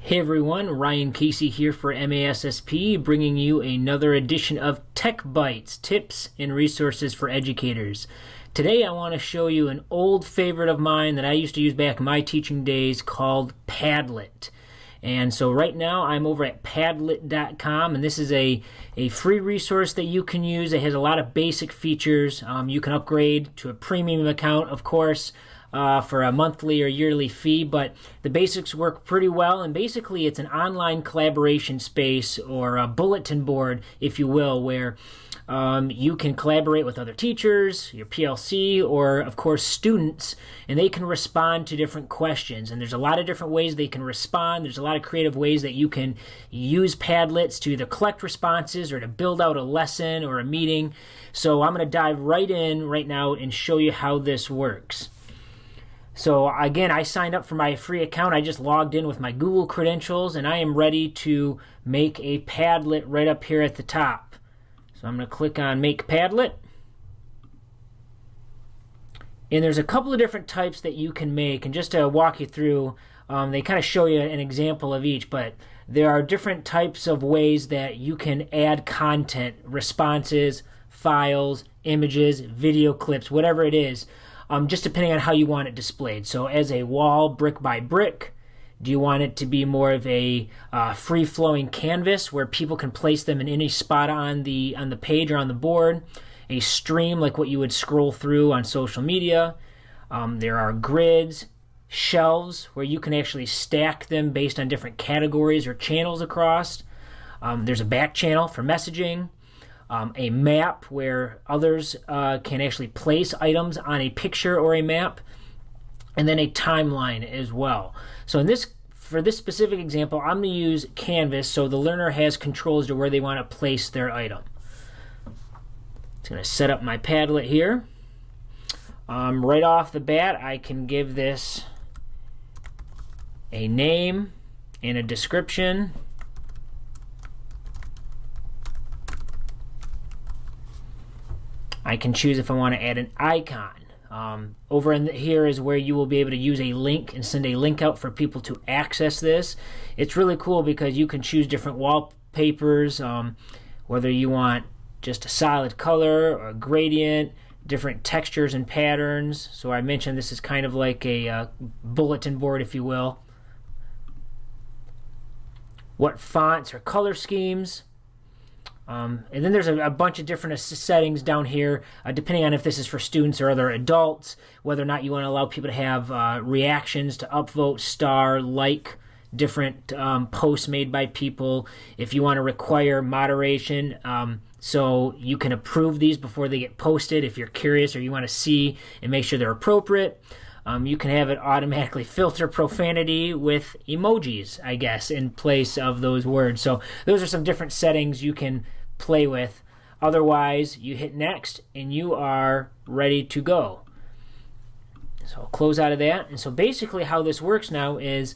Hey everyone, Ryan Casey here for MASSP, bringing you another edition of Tech Bytes, tips and resources for educators. Today I want to show you an old favorite of mine that I used to use back in my teaching days called Padlet. And so right now I'm over at Padlet.com, and this is a free resource that you can use. It has a lot of basic features. You can upgrade to a premium account, of course, for a monthly or yearly fee, but the basics work pretty well. And basically it's an online collaboration space, or a bulletin board, if you will, where you can collaborate with other teachers, your PLC, or of course students, and they can respond to different questions. And there's a lot of different ways they can respond. There's a lot of creative ways that you can use Padlets to either collect responses or to build out a lesson or a meeting. So I'm going to dive right in right now and show you how this works. So again, I signed up for my free account. I just logged in with my Google credentials, and I am ready to make a Padlet right up here at the top. So I'm going to click on Make Padlet. And there's a couple of different types that you can make. And just to walk you through, they kind of show you an example of each, but there are different types of ways that you can add content, responses, files, images, video clips, whatever it is. Just depending on how you want it displayed. So as a wall, brick by brick, do you want it to be more of a free-flowing canvas where people can place them in any spot on the page or on the board? A stream, like what you would scroll through on social media. There are grids, shelves, where you can actually stack them based on different categories or channels across. There's a back channel for messaging. A map where others can actually place items on a picture or a map, and then a timeline as well. So for this specific example, I'm going to use Canvas, so the learner has control as to where they want to place their item. It's going to set up my Padlet here. Right off the bat, I can give this a name and a description. I can choose if I want to add an icon. Over here is where you will be able to use a link and send a link out for people to access this. It's really cool because you can choose different wallpapers, whether you want just a solid color or a gradient, different textures and patterns. So I mentioned this is kind of like a bulletin board, if you will. What fonts or color schemes. And then there's a bunch of different settings down here, depending on if this is for students or other adults, whether or not you want to allow people to have reactions, to upvote, star, like different posts made by people. If you want to require moderation, so you can approve these before they get posted if you're curious or you want to see and make sure they're appropriate. You can have it automatically filter profanity with emojis, I guess, in place of those words. So those are some different settings you can play with. Otherwise, you hit next and you are ready to go. So I'll close out of that. And so basically how this works now is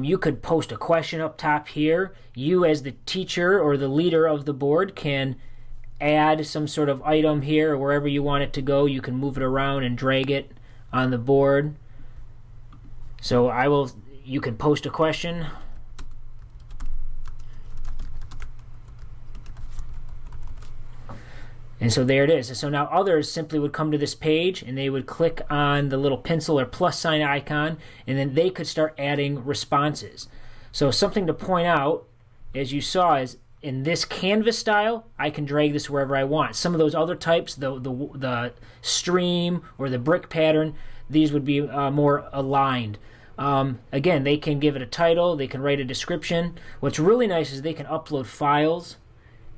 you could post a question up top here. You as the teacher or the leader of the board can add some sort of item here or wherever you want it to go. You can move it around and drag it on the board. So you can post a question. And so there it is. So now others simply would come to this page and they would click on the little pencil or plus sign icon, and then they could start adding responses. So something to point out, as you saw, is in this canvas style, I can drag this wherever I want. Some of those other types, the stream or the brick pattern, these would be more aligned. Again, they can give it a title, they can write a description. What's really nice is they can upload files,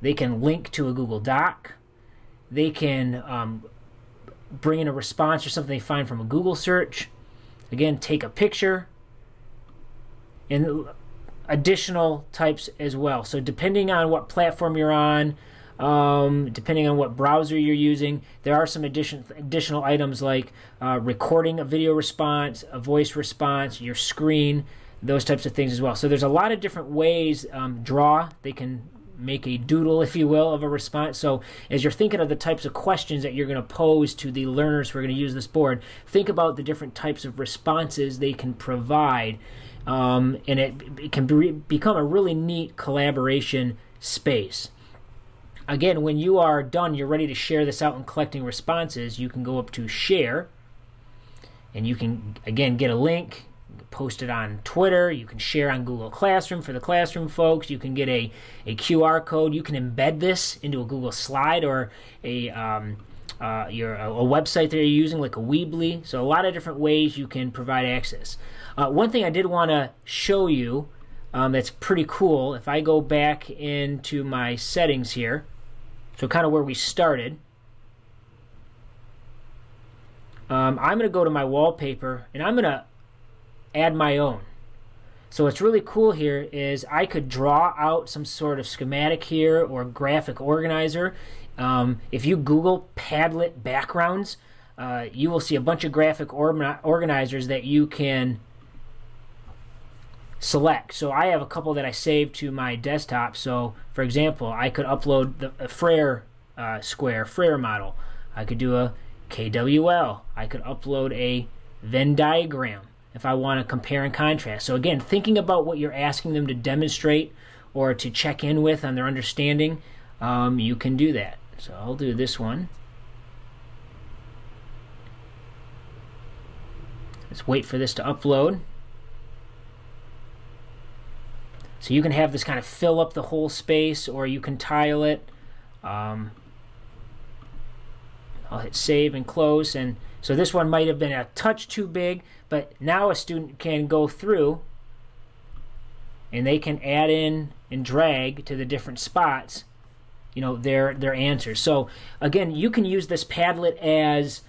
they can link to a Google Doc, they can bring in a response or something they find from a Google search. Again, take a picture, and additional types as well. So depending on what platform you're on, depending on what browser you're using, there are some additional items like recording a video response, a voice response, your screen, those types of things as well. So there's a lot of different ways. Draw, they can make a doodle, if you will, of a response. So as you're thinking of the types of questions that you're going to pose to the learners who are going to use this board, think about the different types of responses they can provide and it can become a really neat collaboration space. Again, when you are done, you're ready to share this out and collecting responses, you can go up to share, and you can, again, get a link, post it on Twitter, you can share on Google Classroom for the classroom folks, you can get a QR code, you can embed this into a Google slide or a website that you're using, like a Weebly. So a lot of different ways you can provide access. One thing I did want to show you that's pretty cool, if I go back into my settings here, so kind of where we started, I'm going to go to my wallpaper and I'm going to add my own. So what's really cool here is I could draw out some sort of schematic here or graphic organizer. If you Google Padlet backgrounds, you will see a bunch of graphic organizers that you can select. So I have a couple that I saved to my desktop. So for example, I could upload a Frere square, Frere model. I could do a KWL. I could upload a Venn diagram if I want to compare and contrast. So again, thinking about what you're asking them to demonstrate or to check in with on their understanding, you can do that. So I'll do this one. Let's wait for this to upload. So you can have this kind of fill up the whole space, or you can tile it. I'll hit save and close, and so this one might have been a touch too big, but now a student can go through and they can add in and drag to the different spots, you know, their answers. So again, you can use this Padlet as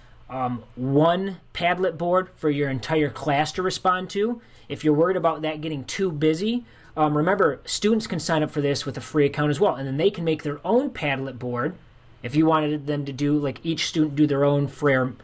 one Padlet board for your entire class to respond to. If you're worried about that getting too busy, remember, students can sign up for this with a free account as well, and then they can make their own Padlet board. If you wanted them to do, like, each student do their own Frere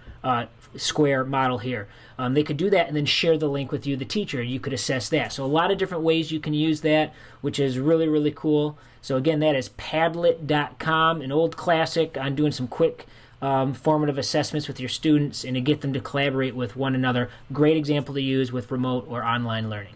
square model here, they could do that and then share the link with you, the teacher. You could assess that. So a lot of different ways you can use that, which is really, really cool. So again, that is Padlet.com, an old classic on doing some quick formative assessments with your students and to get them to collaborate with one another. Great example to use with remote or online learning.